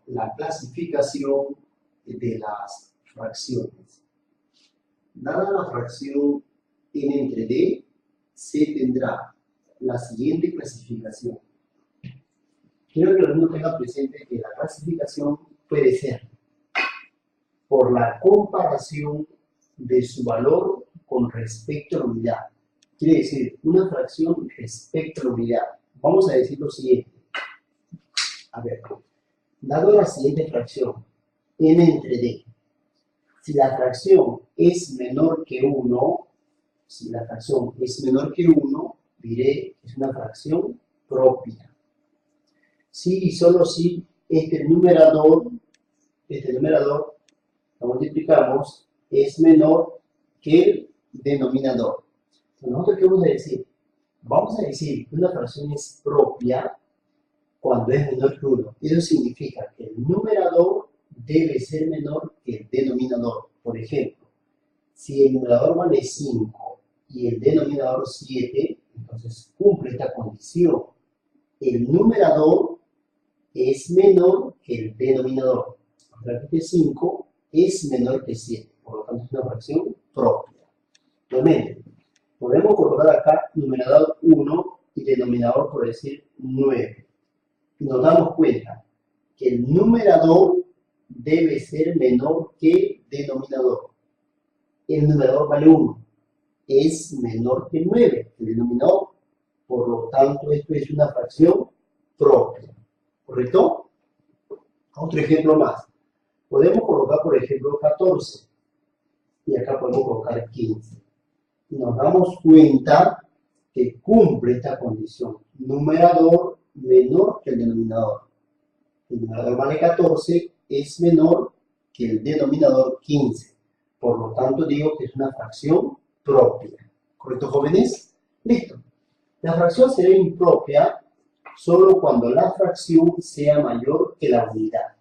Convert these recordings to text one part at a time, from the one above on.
la clasificación de las fracciones. Dada la fracción n entre d, se tendrá la siguiente clasificación. Quiero que el alumno tenga presente que la clasificación puede ser por la comparación de su valor con respecto a la unidad. Quiere decir, una fracción respecto a la unidad. Vamos a decir lo siguiente. A ver, dado la siguiente fracción, n entre d, si la fracción es menor que 1, diré que es una fracción propia. Si y solo si este numerador lo multiplicamos, es menor que el denominador. ¿Nosotros qué vamos a decir? Vamos a decir que una fracción es propia cuando es menor que 1. Eso significa que el numerador debe ser menor que el denominador. Por ejemplo, si el numerador vale 5 y el denominador 7, entonces cumple esta condición. El numerador es menor que el denominador. Repite, 5 es menor que 7, por lo tanto es una fracción propia. Nuevamente, podemos colocar acá numerador 1 y denominador, por decir, 9. Y nos damos cuenta que el numerador debe ser menor que el denominador. El numerador vale 1, es menor que 9, el denominador. Por lo tanto, esto es una fracción propia. ¿Correcto? Otro ejemplo más. Podemos colocar, por ejemplo, 14. Y acá podemos colocar 15. Y nos damos cuenta que cumple esta condición. Numerador menor que el denominador. El numerador vale 14, es menor que el denominador 15. Por lo tanto, digo que es una fracción propia. ¿Correcto, jóvenes? Listo. La fracción será impropia solo cuando la fracción sea mayor que la unidad.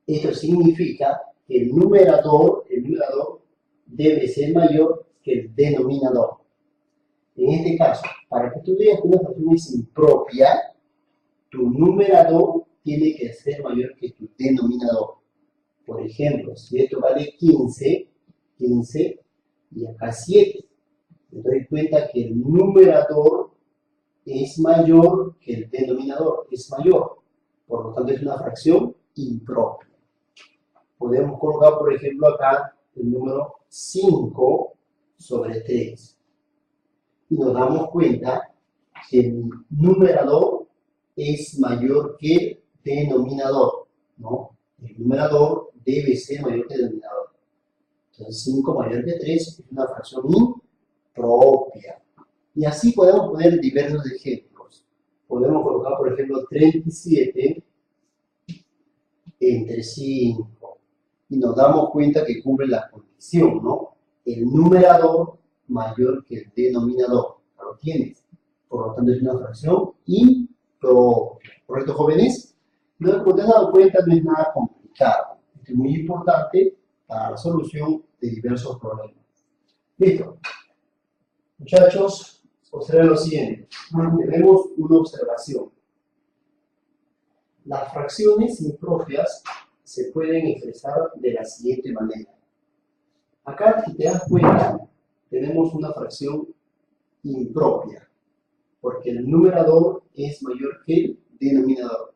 Esto significa que el numerador debe ser mayor que el denominador. En este caso, para que tú digas que una fracción es impropia, tu numerador tiene que ser mayor que tu denominador. Por ejemplo, si esto vale 15 y acá 7, me doy cuenta que el numerador es mayor que el denominador, es mayor. Por lo tanto, es una fracción impropia. Podemos colocar, por ejemplo, acá el número 5 sobre 3. Y nos damos cuenta que el numerador es mayor que el denominador, ¿no? El numerador debe ser mayor que el denominador. Entonces, 5 mayor que 3 es una fracción impropia. Y así podemos poner diversos ejemplos. Podemos colocar, por ejemplo, 37 entre 5. Y nos damos cuenta que cumple la condición, ¿no? El numerador mayor que el denominador. ¿Lo tienes? Por lo tanto, es una fracción impropia. ¿Correcto, jóvenes? Entonces, como te has dado cuenta, no es nada complicado. Esto es muy importante para la solución de diversos problemas. Listo. Muchachos, observen lo siguiente. Tenemos una observación. Las fracciones impropias se pueden expresar de la siguiente manera. Acá, si te das cuenta, tenemos una fracción impropia, porque el numerador es mayor que el denominador.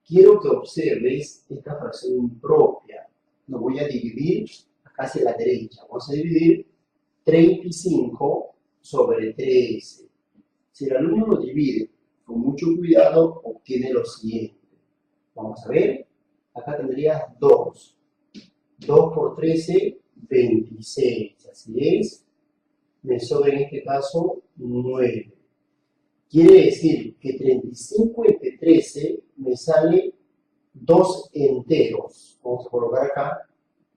Quiero que observes esta fracción impropia. Lo voy a dividir acá hacia la derecha. Vamos a dividir 35 sobre 13. Si el alumno lo divide con mucho cuidado, obtiene lo siguiente. Vamos a ver. Acá tendrías 2. 2 por 13, 26. Así es. Me sobra en este caso 9. Quiere decir que 35 entre 13 me sale 2 enteros. Vamos a colocar acá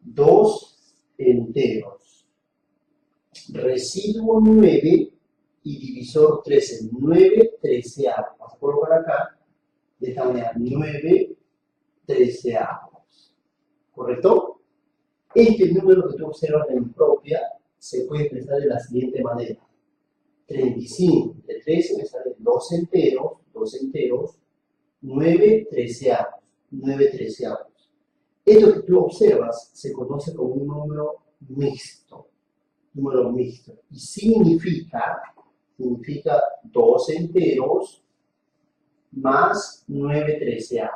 2 enteros. Residuo 9 y divisor 13. 9 treceavos. Vamos a colocar acá de esta manera 9 treceavos. ¿Correcto? Este número que tú observas en impropia se puede expresar de la siguiente manera. 35 entre 13 me sale 2 enteros, 9 treceavos. 9/13. Esto que tú observas se conoce como un número mixto. Y significa 2 enteros más 9/13.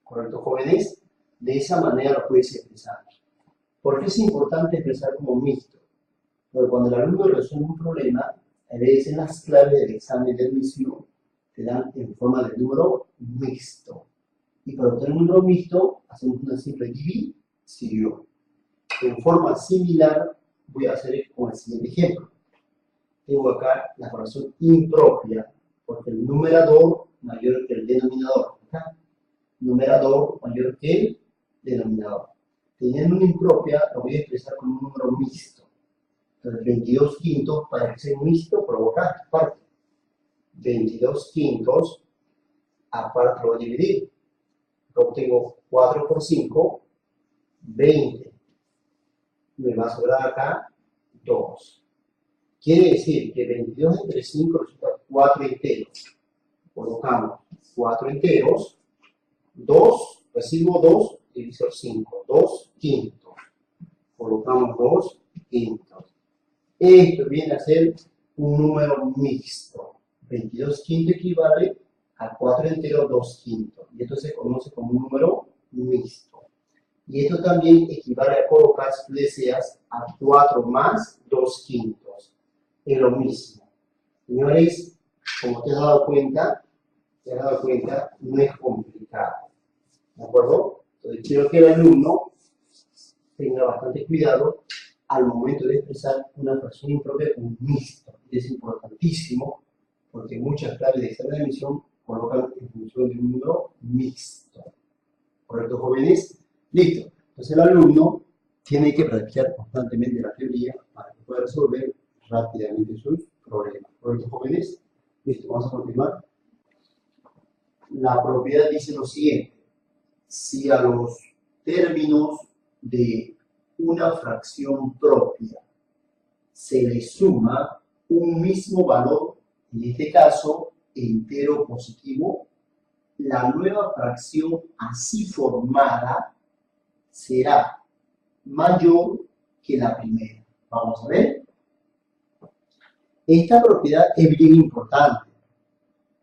¿Correcto, jóvenes? De esa manera lo puedes expresar. ¿Por qué es importante expresar como mixto? Porque cuando el alumno resuelve un problema, a veces en las claves del examen de admisión te dan en forma de número mixto. Y para obtener un número mixto, hacemos una simple división. En forma similar, voy a hacer con el siguiente ejemplo. Tengo acá la fracción impropia, porque el numerador mayor que el denominador. ¿Acá? Numerador mayor que el denominador. Teniendo una impropia, lo voy a expresar como un número mixto. Entonces, 22 quintos, para que sea mixto, provoca esta parte. 22 quintos, aparte lo voy a dividir. Luego tengo 4 por 5, 20. Me va a sobrar acá 2. Quiere decir que 22 entre 5 resulta 4 enteros. Colocamos 4 enteros, 2, recibo 2, divisor 5, 2 quintos. Colocamos 2 quintos. Esto viene a ser un número mixto. 22 quintos equivale a 4 enteros, 2 quintos. Y esto se conoce como un número mixto. Y esto también equivale a colocar, si tú deseas, a 4 más 2 quintos. Es lo mismo. Señores, como te has dado cuenta, no es complicado. ¿De acuerdo? Entonces quiero que el alumno tenga bastante cuidado al momento de expresar una fracción impropia como mixto. Es importantísimo porque muchas claves de examen de admisión colocan en función de un número mixto. ¿Correcto, jóvenes? Listo. Entonces el alumno tiene que practicar constantemente la teoría para que pueda resolver rápidamente sus problemas. ¿Correcto, jóvenes? Listo, vamos a continuar. La propiedad dice lo siguiente. Si a los términos de una fracción propia se le suma un mismo valor, en este caso entero positivo, la nueva fracción así formada será mayor que la primera. Vamos a ver. Esta propiedad es bien importante.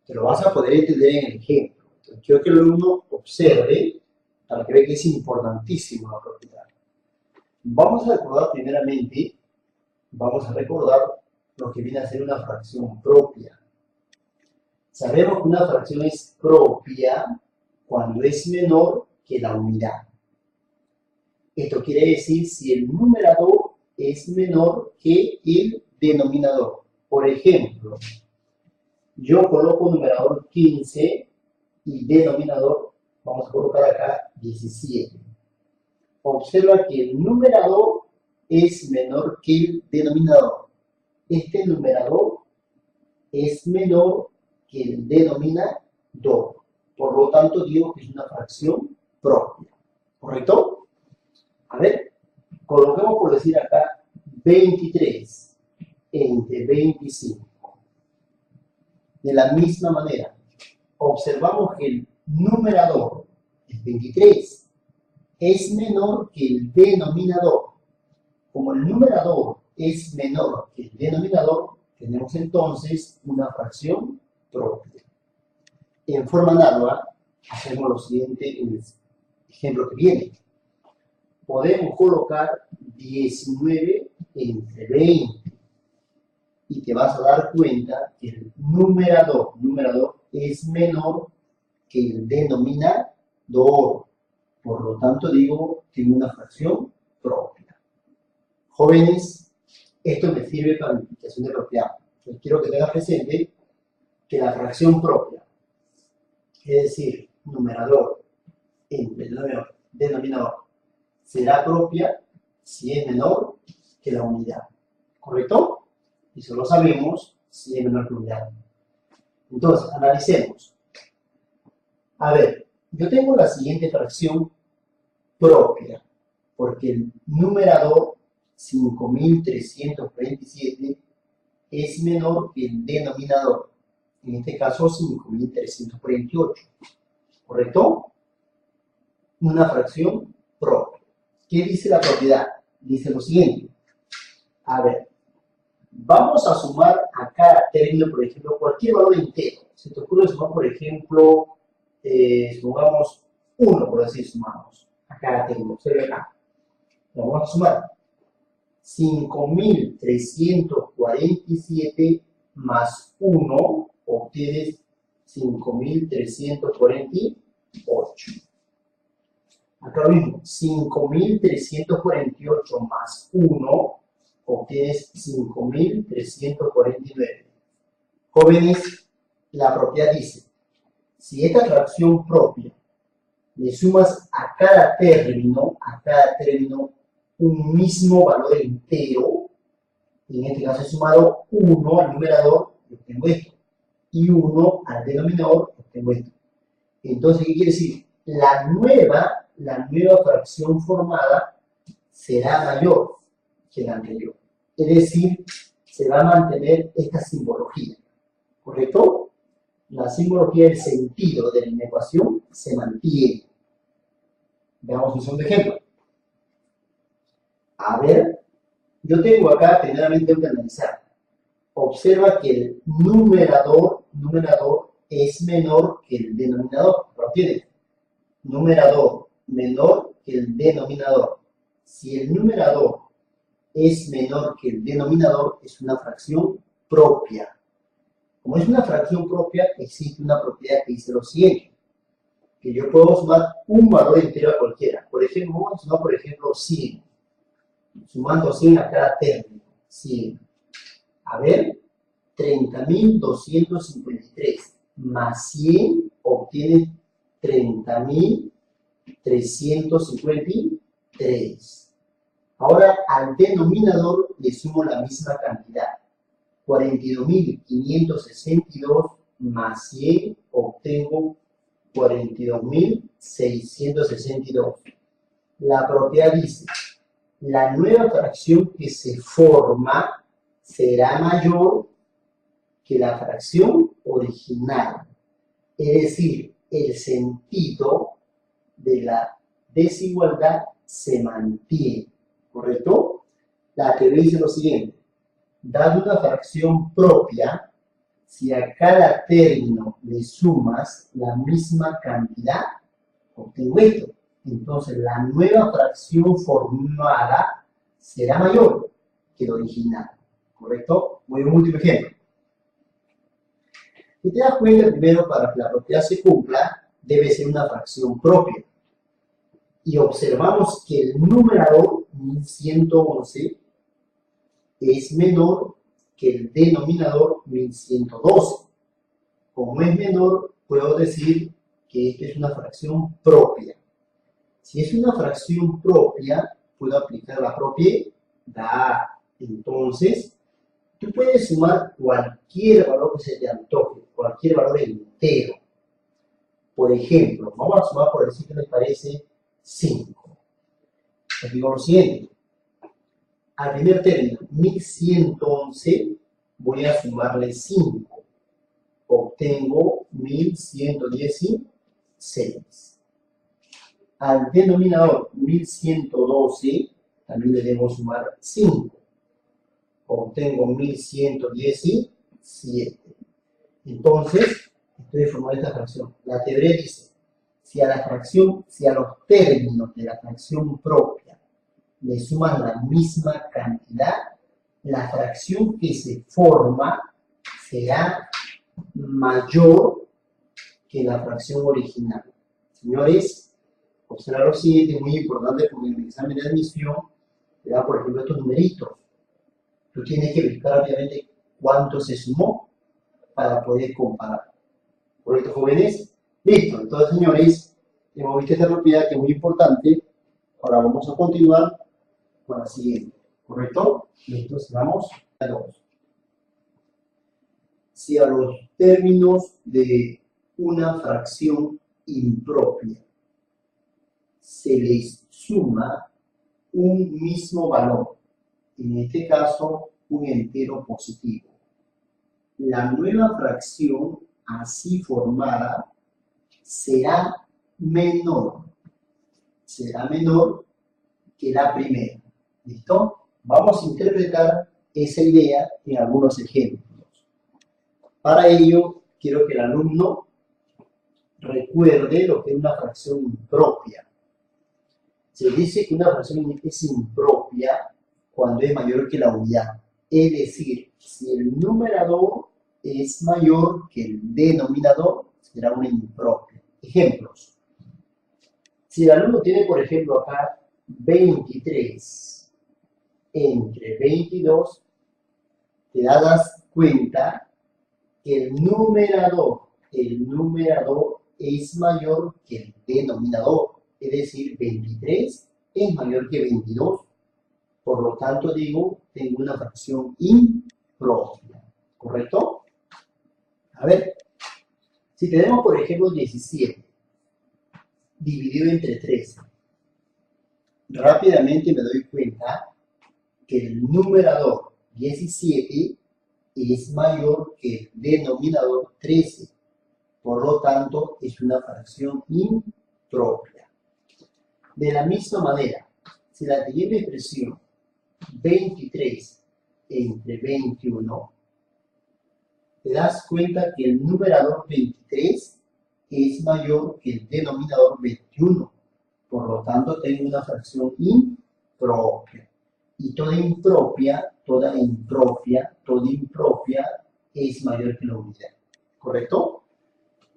Te lo vas a poder entender en el ejemplo. Entonces, quiero que el alumno observe para que vea que es importantísima la propiedad. Vamos a recordar primeramente, lo que viene a ser una fracción propia. Sabemos que una fracción es propia cuando es menor que la unidad. Esto quiere decir si el numerador es menor que el denominador. Por ejemplo, yo coloco numerador 15 y denominador, vamos a colocar acá 17. Observa que el numerador es menor que el denominador. Este numerador es menor que el denominador. Por lo tanto, digo que es una fracción propia. ¿Correcto? A ver, coloquemos por decir acá 23 entre 25. De la misma manera, observamos que el numerador, el 23, es menor que el denominador. Como el numerador es menor que el denominador, tenemos entonces una fracción propia. En forma análoga, hacemos lo siguiente en el ejemplo que viene. Podemos colocar 19 entre 20 y te vas a dar cuenta que el numerador es menor que el denominador. Por lo tanto, digo, tengo una fracción propia. Jóvenes, esto me sirve para la multiplicación de propiedad. Entonces, quiero que tengas presente que la fracción propia, es decir, numerador entre denominador, será propia si es menor que la unidad. ¿Correcto? Y solo sabemos si es menor que la unidad. Entonces, analicemos. A ver, yo tengo la siguiente fracción propia, porque el numerador 5327 es menor que el denominador, en este caso 5348, ¿correcto? una fracción propia. ¿Qué dice la propiedad? Dice lo siguiente. A ver, vamos a sumar a cada término, por ejemplo, cualquier valor entero. Se te ocurre sumar, por ejemplo, supongamos 1, por así sumamos a cada término. Observe acá. Lo vamos a sumar. 5.347 más 1 obtienes 5.348. Acá lo mismo, 5.348 más 1 obtienes 5.349. Jóvenes, la propiedad dice, si esta fracción propia le sumas a cada término un mismo valor entero, en este caso he sumado 1 al numerador, obtengo esto, y 1 al denominador, obtengo esto. Entonces, ¿qué quiere decir? La nueva fracción formada será mayor que la anterior. Es decir, se va a mantener esta simbología, ¿correcto? La simbología, el sentido de la ecuación se mantiene. Veamos un segundo ejemplo. A ver, yo tengo acá, primeramente, que analizar. Observa que el numerador es menor que el denominador. ¿Lo tienes? Numerador menor que el denominador. Si el numerador es menor que el denominador, es una fracción propia. Como es una fracción propia, existe una propiedad que dice lo siguiente, que yo puedo sumar un valor entero a cualquiera. Por ejemplo, vamos a sumar, por ejemplo, 100. Sumando 100 a cada término. 100. A ver, 30.253 más 100 obtiene 30.353. Ahora al denominador le sumo la misma cantidad. 42.562 más 100 obtengo 42.662. La propiedad dice, la nueva fracción que se forma será mayor que la fracción original. Es decir, el sentido de la desigualdad se mantiene, ¿correcto? La teoría dice lo siguiente, dado una fracción propia, si a cada término le sumas la misma cantidad, obtengo esto. Entonces, la nueva fracción formada será mayor que la original, ¿correcto? Voy a un último ejemplo. Si te das cuenta, primero, para que la propiedad se cumpla, debe ser una fracción propia. Y observamos que el numerador, 1111, es menor que el denominador, 1112. Como es menor, puedo decir que esta es una fracción propia. Si es una fracción propia, puedo aplicar la propiedad. Entonces, tú puedes sumar cualquier valor que se te antoje, cualquier valor entero. Por ejemplo, vamos a sumar, por decir que les parece, 5. Les digo lo siguiente. Al primer término, 1111, voy a sumarle 5. Obtengo 1116. Al denominador 1112, también le debo sumar 5. Obtengo 1117. Entonces, estoy formando esta fracción. La teoría dice, si a los términos de la fracción propia le suman la misma cantidad, la fracción que se forma será mayor que la fracción original. Señores, observar lo siguiente, es muy importante porque en el examen de admisión te da, por ejemplo, estos numeritos. Tú tienes que verificar obviamente cuánto se sumó para poder comparar. ¿Correcto, jóvenes? Listo. Entonces, señores, hemos visto esta propiedad que es muy importante. Ahora vamos a continuar con la siguiente. ¿Correcto? Listo. Vamos a los. Si a los términos de una fracción impropia se les suma un mismo valor, en este caso un entero positivo, la nueva fracción así formada será menor será menor que la primera. ¿Listo? Vamos a interpretar esa idea en algunos ejemplos. Para ello, quiero que el alumno recuerde lo que es una fracción impropia. Se dice que una fracción es impropia cuando es mayor que la unidad. Es decir, si el numerador es mayor que el denominador, será una impropia. Ejemplos. Si el alumno tiene, por ejemplo, acá 23 entre 22, te das cuenta que el numerador es mayor que el denominador. Es decir, 23 es mayor que 22. Por lo tanto, digo, tengo una fracción impropia. ¿Correcto? A ver, si tenemos, por ejemplo, 17 dividido entre 13, rápidamente me doy cuenta que el numerador 17 es mayor que el denominador 13. Por lo tanto, es una fracción impropia. De la misma manera, si la siguiente expresión 23 entre 21, te das cuenta que el numerador 23 es mayor que el denominador 21. Por lo tanto, tengo una fracción impropia. Y toda impropia es mayor que la unidad. ¿Correcto?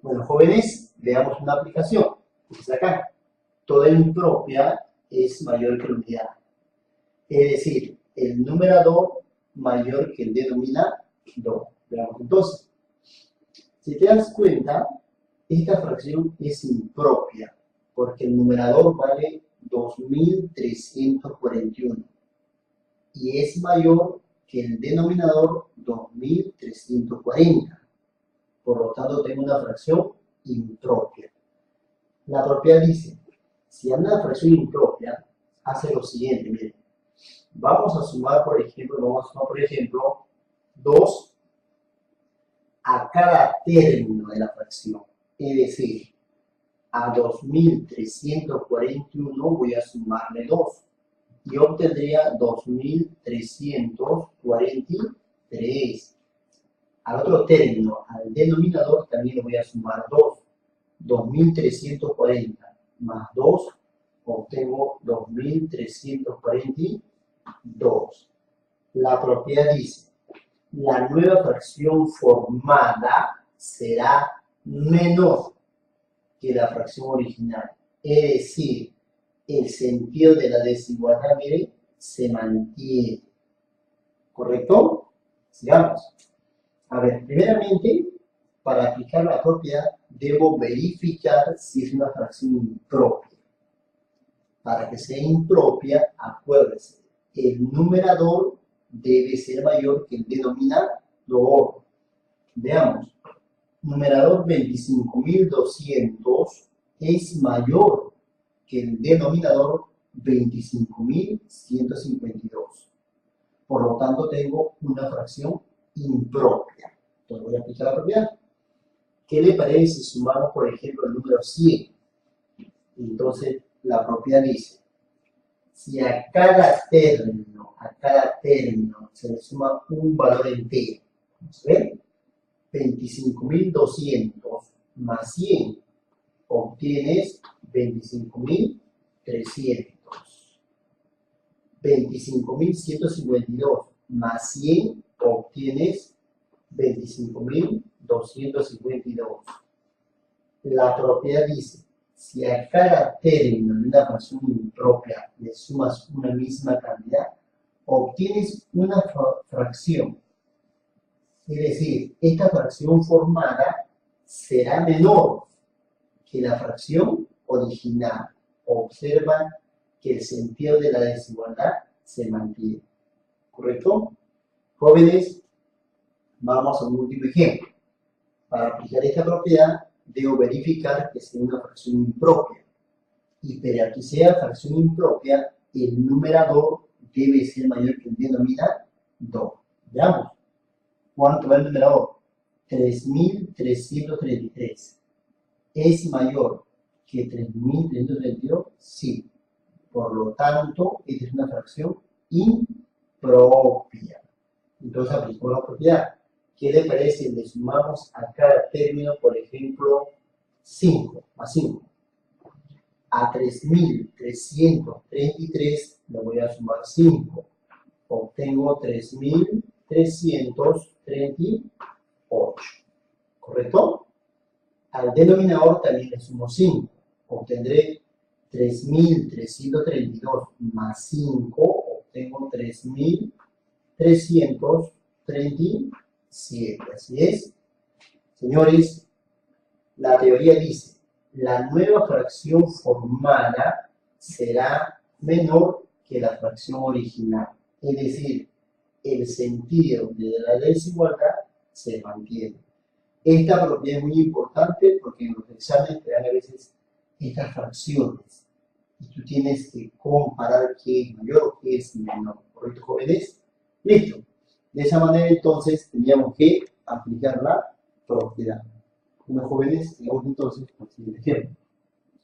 Bueno, jóvenes, veamos una aplicación. Dice acá, toda impropia es mayor que la unidad. Es decir, el numerador mayor que el denominador. Veamos entonces. Si te das cuenta, esta fracción es impropia, porque el numerador vale 2341 y es mayor que el denominador 2340. Por lo tanto, tengo una fracción impropia. La propiedad dice, si hay una fracción impropia, hace lo siguiente, miren. Vamos a sumar, por ejemplo, 2 a cada término de la fracción. Es decir, a 2341 voy a sumarle 2 y obtendría 2343. Al otro término, al denominador, también le voy a sumar 2. 2340 más 2, obtengo 2342. La propiedad dice, la nueva fracción formada será menor que la fracción original. Es decir, el sentido de la desigualdad, miren, se mantiene. ¿Correcto? Sigamos. A ver, primeramente, para aplicar la propiedad, debo verificar si es una fracción impropia. Para que sea impropia, acuérdense, el numerador debe ser mayor que el denominador. Veamos, numerador 25.200 es mayor que el denominador 25.152. Por lo tanto, tengo una fracción impropia. Entonces voy a aplicar la propiedad. ¿Qué le parece si sumamos, por ejemplo, el número 100? Entonces, la propiedad dice, si a cada término se le suma un valor entero, ¿vamos a ver? 25.200 más 100, obtienes 25.300. 25.152 más 100, obtienes 25.252. La propiedad dice, si a cada término de una fracción impropia le sumas una misma cantidad, obtienes una fracción. Es decir, esta fracción formada será menor que la fracción original. Observa que el sentido de la desigualdad se mantiene. ¿Correcto? Jóvenes, vamos a un último ejemplo. Para aplicar esta propiedad, debo verificar que sea una fracción impropia. Y para que sea fracción impropia, el numerador debe ser mayor que el denominador. Veamos. ¿Cuánto va el numerador? 3.333. Es mayor que 3.332, sí. Por lo tanto, esta es una fracción impropia. Entonces aplicamos la propiedad. ¿Qué le parece? Le sumamos a cada término, por ejemplo, 5, más 5. A 3.333 le voy a sumar 5. Obtengo 3.338. ¿Correcto? Al denominador también le sumo 5. Obtendré 3.332 más 5. Obtengo 3.337. Así es. Señores, la teoría dice, la nueva fracción formada será menor que la fracción original. Es decir, el sentido de la desigualdad se mantiene. Esta propiedad es muy importante porque en los exámenes te dan a veces estas fracciones y tú tienes que comparar qué es mayor o qué es menor. ¿Correcto, jóvenes? Listo. De esa manera entonces teníamos que aplicar la propiedad. Bueno, jóvenes, sigamos entonces con el siguiente ejemplo.